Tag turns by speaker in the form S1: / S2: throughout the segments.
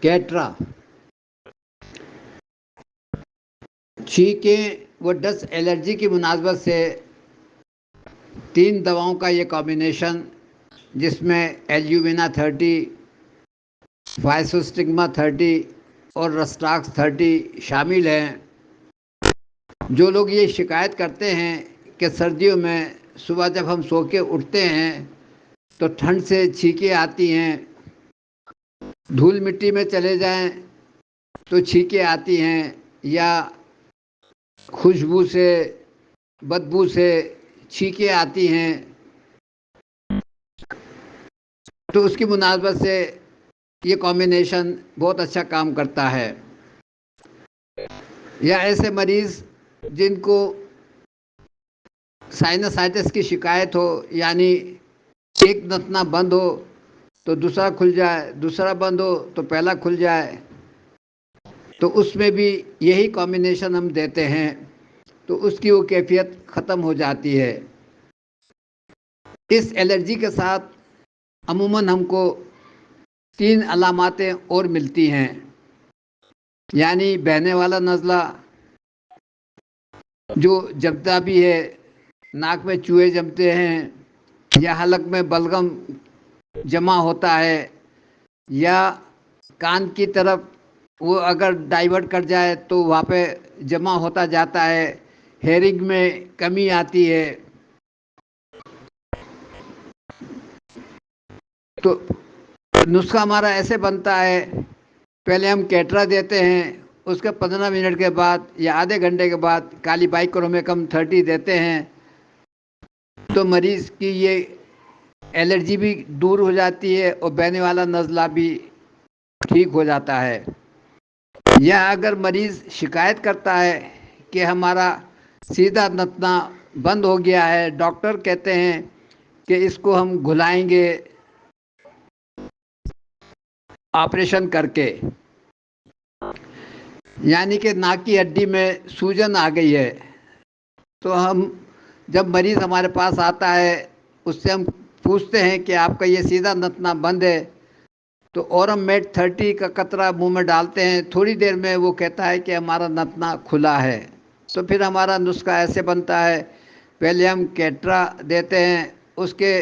S1: کیٹرا، چھینکیں و dust allergy کی مناسبت سے 3 دواؤں کا یہ کامبینیشن، جس میں ایلیومینا 30، فائسوسٹگما 30 اور رسٹاکس 30 شامل ہیں۔ جو لوگ یہ شکایت کرتے ہیں کہ سردیوں میں صبح جب ہم سو کے اٹھتے ہیں تو ٹھنڈ سے چھینکیں آتی ہیں، دھول مٹی میں چلے جائیں تو چھینکیں آتی ہیں، یا خوشبو سے، بدبو سے چھینکیں آتی ہیں، تو اس کی مناسبت سے یہ کامبینیشن بہت اچھا کام کرتا ہے۔ یا ایسے مریض جن کو سائنسائٹس کی شکایت ہو، یعنی ایک نتنا بند ہو تو دوسرا کھل جائے، دوسرا بند ہو تو پہلا کھل جائے، تو اس میں بھی یہی کامبینیشن ہم دیتے ہیں، تو اس کی وہ کیفیت ختم ہو جاتی ہے۔ اس الرجی کے ساتھ عموماً ہم کو 3 علاماتیں اور ملتی ہیں، یعنی بہنے والا نزلہ جو جمتا بھی ہے، ناک میں چوہے جمتے ہیں، یا حلق میں بلغم جمع ہوتا ہے، یا کان کی طرف وہ اگر ڈائیورٹ کر جائے تو وہاں پہ جمع ہوتا جاتا ہے، ہیئرنگ میں کمی آتی ہے۔ تو نسخہ ہمارا ایسے بنتا ہے، پہلے ہم کیٹرا دیتے ہیں، اس کے 15 منٹ کے بعد یا آدھے گھنٹے کے بعد کالی بائیکرومیکم 30 دیتے ہیں، تو مریض کی یہ الرجی بھی دور ہو جاتی ہے اور بہنے والا نزلہ بھی ٹھیک ہو جاتا ہے۔ یا اگر مریض شکایت کرتا ہے کہ ہمارا سیدھا نتنا بند ہو گیا ہے، ڈاکٹر کہتے ہیں کہ اس کو ہم گھلائیں گے آپریشن کر کے، یعنی کہ ناک کی ہڈی میں سوجن آ گئی ہے، تو ہم جب مریض ہمارے پاس آتا ہے اس سے ہم پوچھتے ہیں کہ آپ کا یہ سیدھا نتنا بند ہے، تو اورم میٹ 30 کا قطرہ منہ میں ڈالتے ہیں، تھوڑی دیر میں وہ کہتا ہے کہ ہمارا نتنا کھلا ہے۔ تو پھر ہمارا نسخہ ایسے بنتا ہے، پہلے ہم کیٹرا دیتے ہیں، اس کے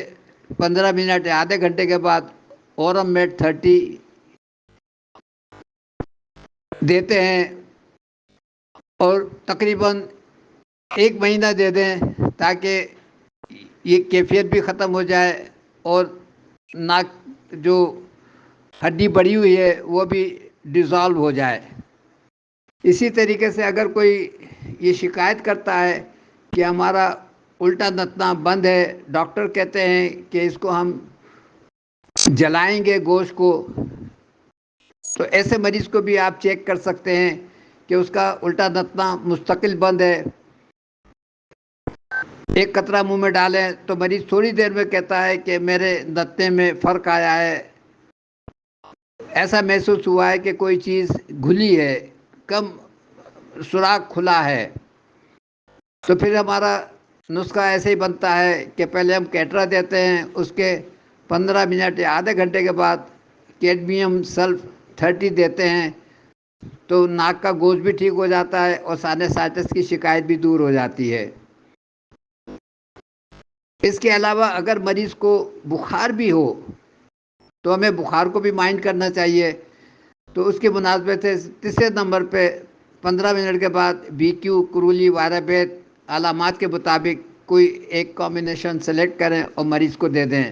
S1: 15 منٹ یا آدھے گھنٹے کے بعد اورم میٹ 30 دیتے ہیں، اور تقریباً 1 مہینہ دے دیں تاکہ یہ کیفیت بھی ختم ہو جائے اور ناک جو ہڈی بڑھی ہوئی ہے وہ بھی ڈیزالو ہو جائے۔ اسی طریقے سے اگر کوئی یہ شکایت کرتا ہے کہ ہمارا الٹا نتنا بند ہے، ڈاکٹر کہتے ہیں کہ اس کو ہم جلائیں گے گوشت کو، تو ایسے مریض کو بھی آپ چیک کر سکتے ہیں کہ اس کا الٹا نتنا مستقل بند ہے۔ ایک قطرہ منہ میں ڈالیں تو مریض تھوڑی دیر میں کہتا ہے کہ میرے نتنے میں فرق آیا ہے، ایسا محسوس ہوا ہے کہ کوئی چیز گھلی ہے، کم سوراخ کھلا ہے۔ تو پھر ہمارا نسخہ ایسے ہی بنتا ہے کہ پہلے ہم کیٹرا دیتے ہیں، اس کے 15 منٹ یا آدھے گھنٹے کے بعد کیڈمیم سلف 30 دیتے ہیں، تو ناک کا گوشت بھی ٹھیک ہو جاتا ہے اور سائنسائٹس کی شکایت بھی دور ہو جاتی ہے۔ اس کے علاوہ اگر مریض کو بخار بھی ہو تو ہمیں بخار کو بھی مائنڈ کرنا چاہیے، تو اس کی مناسبت سے تیسرے نمبر پہ 15 منٹ کے بعد BQ، کرولی، وائرابیٹ علامات کے مطابق کوئی ایک کامبینیشن سلیکٹ کریں اور مریض کو دے دیں۔